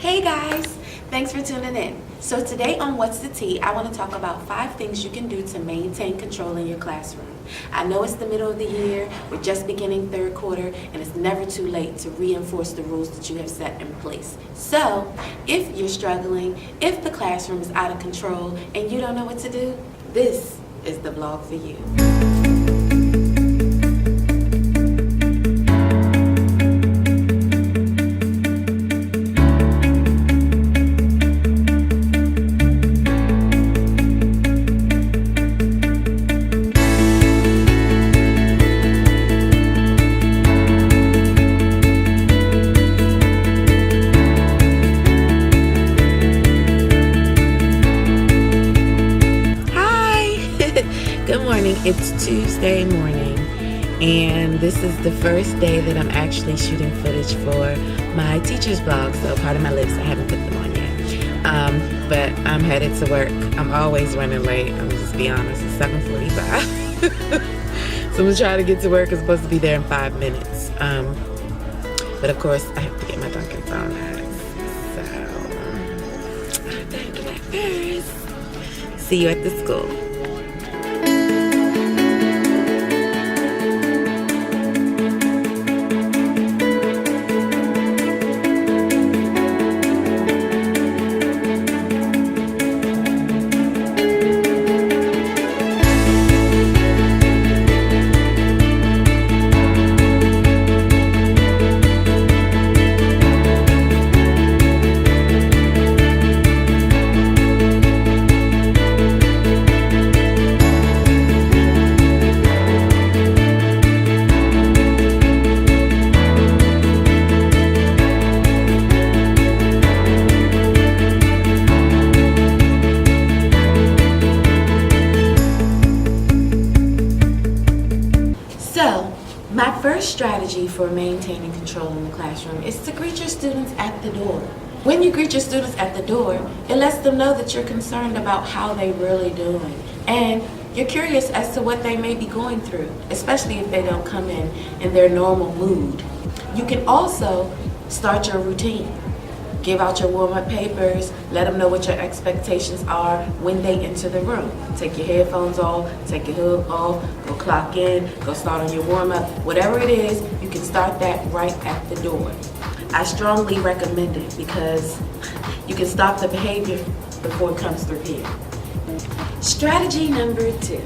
Hey guys, thanks for tuning in. So today on What's the Tea, I want to talk about 5 things you can do to maintain control in your classroom. I know it's the middle of the year, we're just beginning third quarter, and it's never too late to reinforce the rules that you have set in place. So if you're struggling, if the classroom is out of control, and you don't know what to do, this is the vlog for you. Good morning. It's Tuesday morning, and this is the first day that I'm actually shooting footage for my teacher's blog. So pardon my lips, I haven't put them on yet. But I'm headed to work. I'm always running late. I'm just be honest. It's 7:45. So I'm gonna try to get to work. I'm supposed to be there in 5 minutes. But of course, I have to get my Dunkin' Donuts. So I have to do that first. See you at the school. So, my first strategy for maintaining control in the classroom is to greet your students at the door. When you greet your students at the door, it lets them know that you're concerned about how they're really doing. And you're curious as to what they may be going through, especially if they don't come in their normal mood. You can also start your routine. Give out your warm-up papers, let them know what your expectations are when they enter the room. Take your headphones off, take your hood off, go clock in, go start on your warm-up. Whatever it is, you can start that right at the door. I strongly recommend it because you can stop the behavior before it comes through here. Strategy number 2,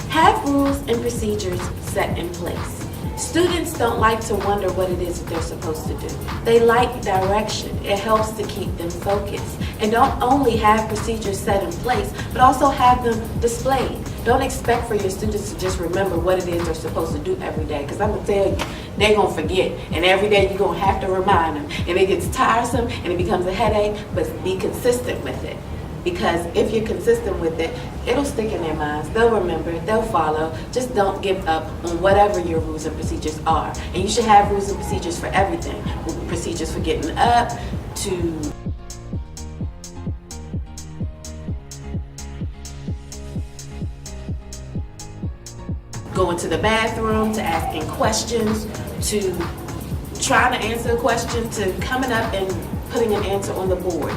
have rules and procedures set in place. Students don't like to wonder what it is that they're supposed to do. They like direction. It helps to keep them focused. And don't only have procedures set in place, but also have them displayed. Don't expect for your students to just remember what it is they're supposed to do every day, because I'm going to tell you, they're going to forget. And every day you're going to have to remind them. And it gets tiresome and it becomes a headache, but be consistent with it. Because if you're consistent with it, it'll stick in their minds. They'll remember, they'll follow. Just don't give up on whatever your rules and procedures are. And you should have rules and procedures for everything. Procedures for getting up, to going to the bathroom, to asking questions, to trying to answer a question, to coming up and putting an answer on the board.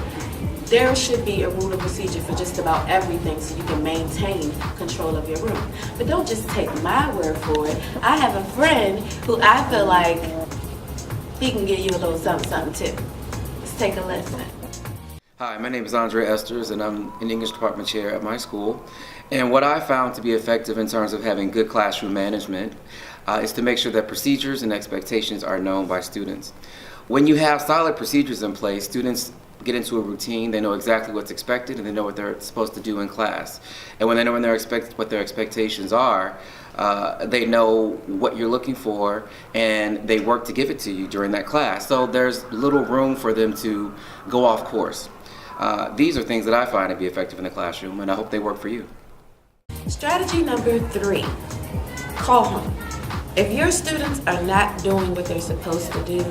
There should be a rule and procedure for just about everything so you can maintain control of your room. But don't just take my word for it. I have a friend who I feel like he can give you a little something too. Let's take a listen. Hi, my name is Andre Esters, and I'm an English department chair at my school. And what I found to be effective in terms of having good classroom management is to make sure that procedures and expectations are known by students. When you have solid procedures in place, students get into a routine. They know exactly what's expected, and they know what they're supposed to do in class. And when they know what their expectations are, they know what you're looking for, and they work to give it to you during that class. So there's little room for them to go off course. These are things that I find to be effective in the classroom, and I hope they work for you. Strategy number 3, call home. If your students are not doing what they're supposed to do,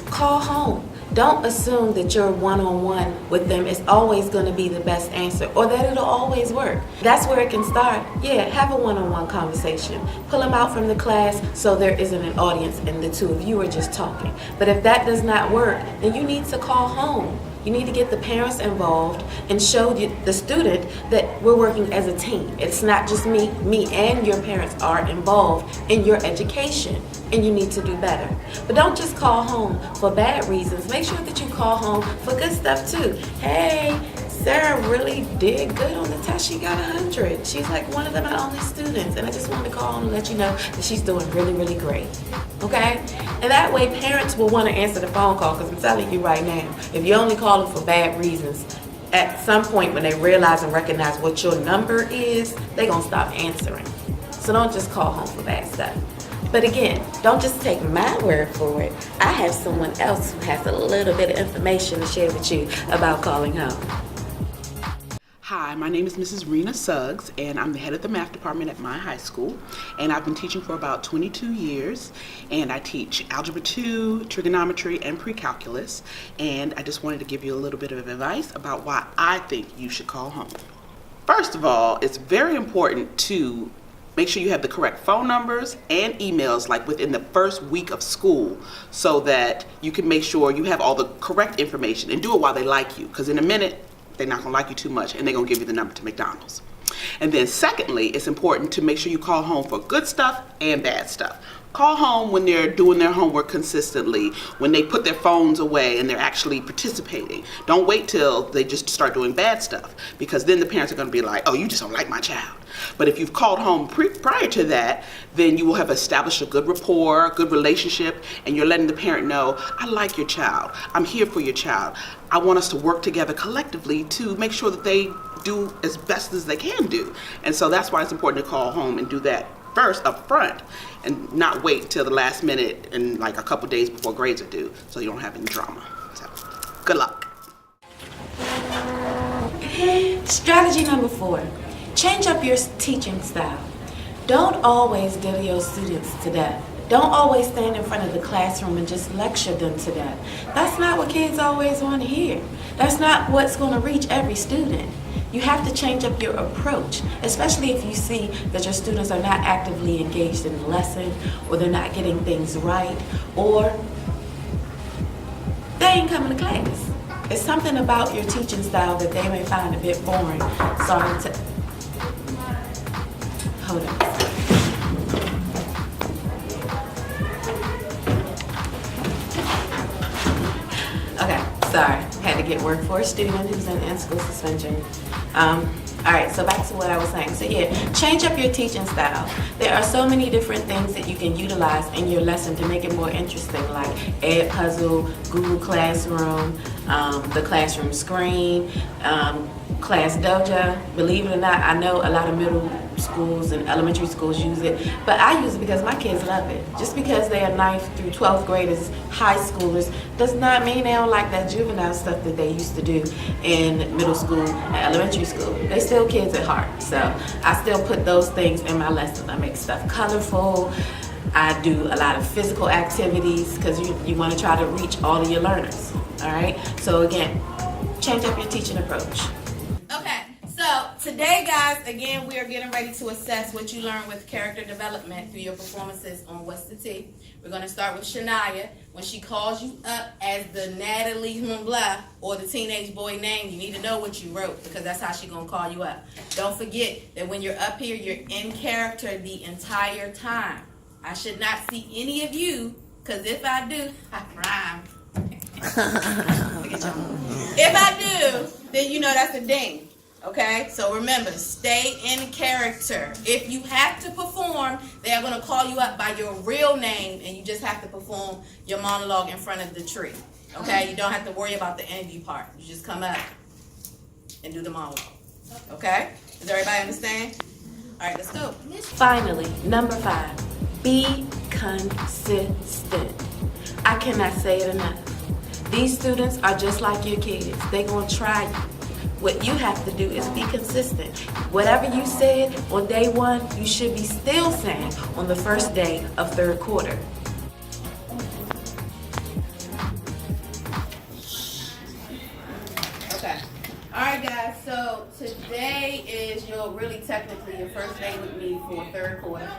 call home. Don't assume that your one-on-one with them is always going to be the best answer or that it'll always work. That's where it can start. Yeah, have a one-on-one conversation. Pull them out from the class so there isn't an audience and the two of you are just talking. But if that does not work, then you need to call home. You need to get the parents involved and show the student that we're working as a team. It's not just me and your parents are involved in your education, and you need to do better. But don't just call home for bad reasons. Make sure that you call home for good stuff too. Hey, Sarah really did good on the test. She got 100. She's like one of my only students, and I just wanted to call home and let you know that she's doing really, really great. Okay? And that way parents will want to answer the phone call, because I'm telling you right now, if you only call them for bad reasons, at some point when they realize and recognize what your number is, they're going to stop answering. So don't just call home for bad stuff. But again, don't just take my word for it. I have someone else who has a little bit of information to share with you about calling home. Hi, my name is Mrs. Rena Suggs, and I'm the head of the math department at my high school. And I've been teaching for about 22 years, and I teach Algebra 2, Trigonometry, and Pre-Calculus. And I just wanted to give you a little bit of advice about why I think you should call home. First of all, it's very important to make sure you have the correct phone numbers and emails like within the first week of school, so that you can make sure you have all the correct information, and do it while they like you, because in a minute, they're not going to like you too much, and they're going to give you the number to McDonald's. And then secondly, it's important to make sure you call home for good stuff and bad stuff. Call home when they're doing their homework consistently, when they put their phones away and they're actually participating. Don't wait till they just start doing bad stuff, because then the parents are going to be like, oh, you just don't like my child. But if you've called home prior to that, then you will have established a good rapport, a good relationship, and you're letting the parent know, I like your child. I'm here for your child. I want us to work together collectively to make sure that they do as best as they can do. And so that's why it's important to call home and do that first up front, and not wait till the last minute and like a couple days before grades are due, so you don't have any drama. So good luck. Strategy number 4, change up your teaching style. Don't always deal your students to death. Don't always stand in front of the classroom and just lecture them to death. That's not what kids always want to hear. That's not what's going to reach every student. You have to change up your approach, especially if you see that your students are not actively engaged in the lesson, or they're not getting things right, or they ain't coming to class. It's something about your teaching style that they may find a bit boring. Hold on. Okay, sorry. Had to get work for a student who's in school suspension. All right, so back to what I was saying. So yeah, change up your teaching style. There are so many different things that you can utilize in your lesson to make it more interesting, like Edpuzzle, Google Classroom, the classroom screen, Class Dojo. Believe it or not, I know a lot of middle schools and elementary schools use it, but I use it because my kids love it. Just because they are 9th through 12th graders, high schoolers, does not mean they don't like that juvenile stuff that they used to do in middle school and elementary school. They still kids at heart, so I still put those things in my lessons. I make stuff colorful. I do a lot of physical activities, because you want to try to reach all of your learners. All right, so again, change up your teaching approach. Okay, so today, guys, again, we are getting ready to assess what you learned with character development through your performances on What's the Tea. We're going to start with Shania. When she calls you up as the Natalie blah or the teenage boy name, you need to know what you wrote, because that's how she's going to call you up. Don't forget that when you're up here, you're in character the entire time. I should not see any of you, because if I do, I rhyme. If I do, then you know that's a ding. Okay, so remember, stay in character. If you have to perform, they are going to call you up by your real name, and you just have to perform your monologue in front of the tree. Okay, you don't have to worry about the interview part. You just come up and do the monologue. Okay, does everybody understand? All right, let's go. Finally, number 5, be consistent. I cannot say it enough. These students are just like your kids. They're going to try you. What you have to do is be consistent. Whatever you said on day 1, you should be still saying on the first day of 3rd quarter. Okay. All right, guys. So today is really technically your first day with me for 3rd quarter.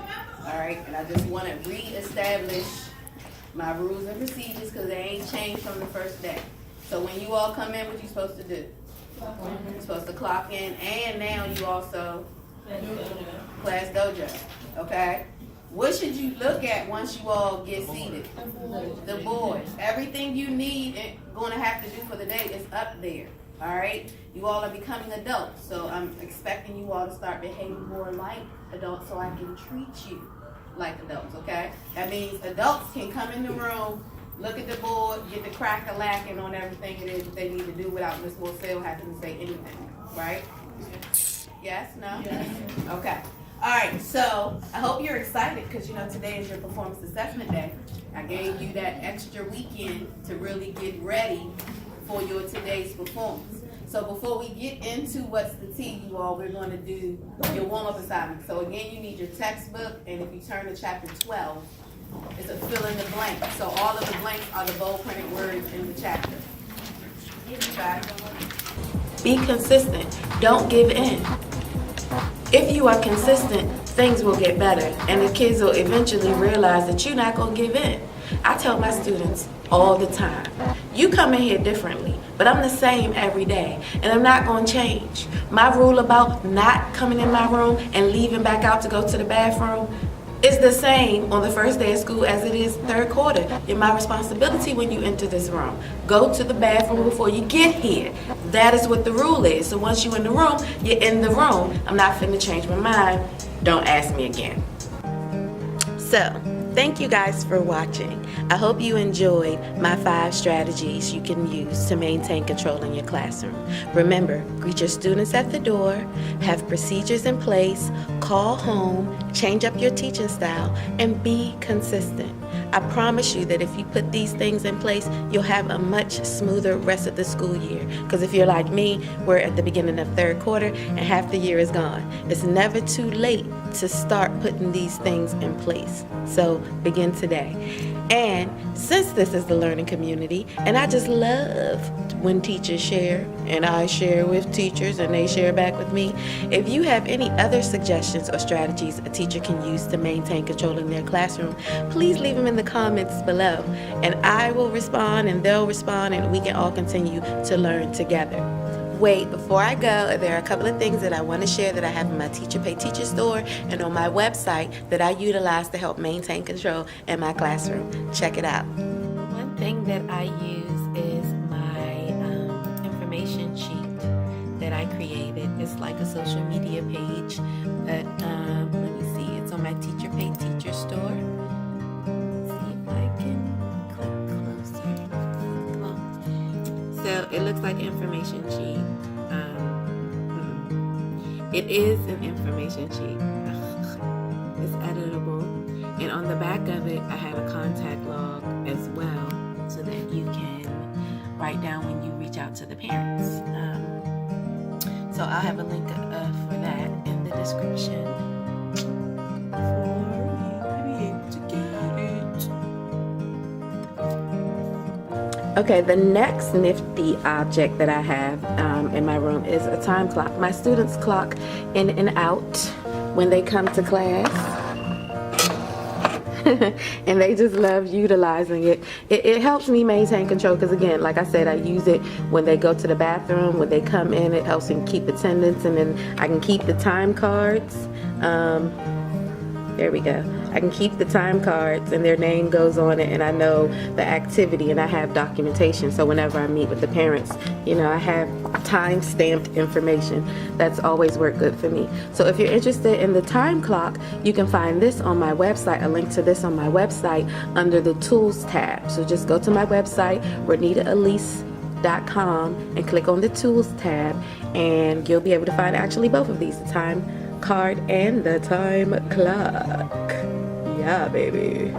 All right, and I just want to reestablish my rules and procedures, because they ain't changed from the first day. So when you all come in, what you supposed to do? You're supposed to clock in, and now you also class dojo. Okay? What should you look at once you all get seated? The board. Everything you need and going to have to do for the day is up there. All right? You all are becoming adults, so I'm expecting you all to start behaving more like adults so I can treat you like adults, okay? That means adults can come in the room, look at the board, get the crack-a-lacking on everything it is that they need to do without Miss Morcell having to say anything, right? Yes? No? Yes. Okay. All right, so I hope you're excited because, you know, today is your performance assessment day. I gave you that extra weekend to really get ready for your today's performance. So before we get into what's the T, you all, we're going to do your warm-up assignment. So again, you need your textbook, and if you turn to chapter 12, it's a fill in the blank. So all of the blanks are the bold printed words in the chapter. Okay. Be consistent. Don't give in. If you are consistent, things will get better, and the kids will eventually realize that you're not going to give in. I tell my students all the time, you come in here differently, but I'm the same every day, and I'm not going to change. My rule about not coming in my room and leaving back out to go to the bathroom is the same on the first day of school as it is third quarter. It's my responsibility when you enter this room. Go to the bathroom before you get here. That is what the rule is. So once you're in the room, you're in the room. I'm not finna change my mind. Don't ask me again. So, thank you guys for watching. I hope you enjoyed my 5 strategies you can use to maintain control in your classroom. Remember, greet your students at the door, have procedures in place, call home, change up your teaching style, and be consistent. I promise you that if you put these things in place, you'll have a much smoother rest of the school year. Because if you're like me, we're at the beginning of third quarter and half the year is gone. It's never too late to start putting these things in place. So begin today. And since this is the learning community, and I just love when teachers share, and I share with teachers and they share back with me, if you have any other suggestions or strategies a teacher can use to maintain control in their classroom, please leave them in the comments below, and I will respond and they'll respond, and we can all continue to learn together. Wait, before I go, there are a couple of things that I want to share that I have in my Teacher Pay Teacher store and on my website that I utilize to help maintain control in my classroom. Check it out. One thing that I use is my information sheet that I created. It's like a social media page, but let me see. It's on my Teacher Pay Teacher store. See if I can click closer. Come on. So it looks like an information sheet. It is an information sheet. It's editable. And on the back of it, I have a contact log as well so that you can write down when you reach out to the parents. So I'll have a link for that in the description for you to be able to get it. Okay, the next nifty object that I have in my room is a time clock. My students clock in and out when they come to class. And they just love utilizing it. It helps me maintain control because, again, like I said, I use it when they go to the bathroom, when they come in. It helps them keep attendance, and then I can keep the time cards. There we go. I can keep the time cards and their name goes on it, and I know the activity, and I have documentation. So whenever I meet with the parents, you know, I have time-stamped information. That's always worked good for me. So if you're interested in the time clock, you can find this on my website, a link to this on my website under the Tools tab. So just go to my website, RonitaAliece.com, and click on the Tools tab, and you'll be able to find actually both of these, the time card and the time clock. Yeah, baby.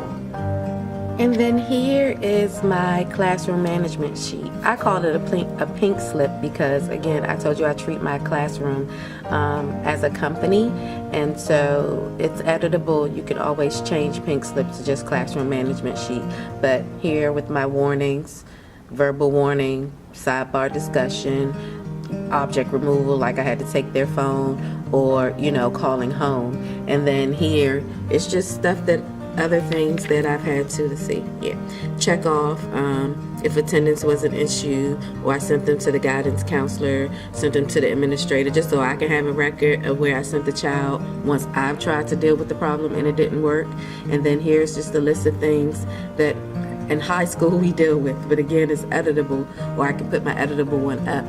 And then here is my classroom management sheet. I called it a pink slip because, again, I told you I treat my classroom as a company, and so it's editable. You can always change pink slip to just classroom management sheet. But here with my warnings, verbal warning, sidebar discussion, object removal, like I had to take their phone, or, you know, calling home. And then here it's just stuff that other things that I've had to, let's see, check off if attendance was an issue, or I sent them to the guidance counselor, sent them to the administrator, just so I can have a record of where I sent the child once I've tried to deal with the problem and it didn't work. And then here's just a list of things that in high school we deal with, but again, it's editable, or I can put my editable one up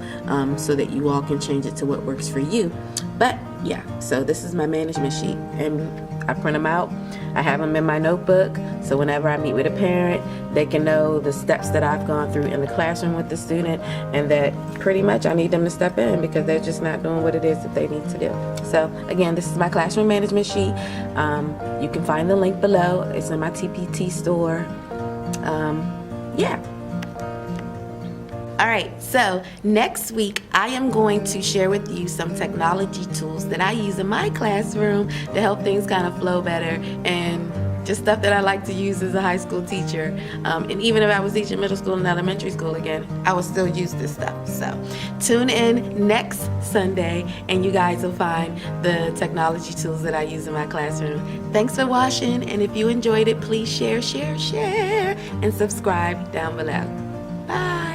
so that you all can change it to what works for you. But yeah, so this is my management sheet, and I print them out. I have them in my notebook, so whenever I meet with a parent, they can know the steps that I've gone through in the classroom with the student, and that pretty much I need them to step in because they're just not doing what it is that they need to do. So again, this is my classroom management sheet. You can find the link below. It's in my TPT store. All right, so next week I am going to share with you some technology tools that I use in my classroom to help things kind of flow better, and just stuff that I like to use as a high school teacher. And even if I was teaching middle school and elementary school again, I would still use this stuff. So tune in next Sunday and you guys will find the technology tools that I use in my classroom. Thanks for watching, and if you enjoyed it, please share, and subscribe down below. Bye.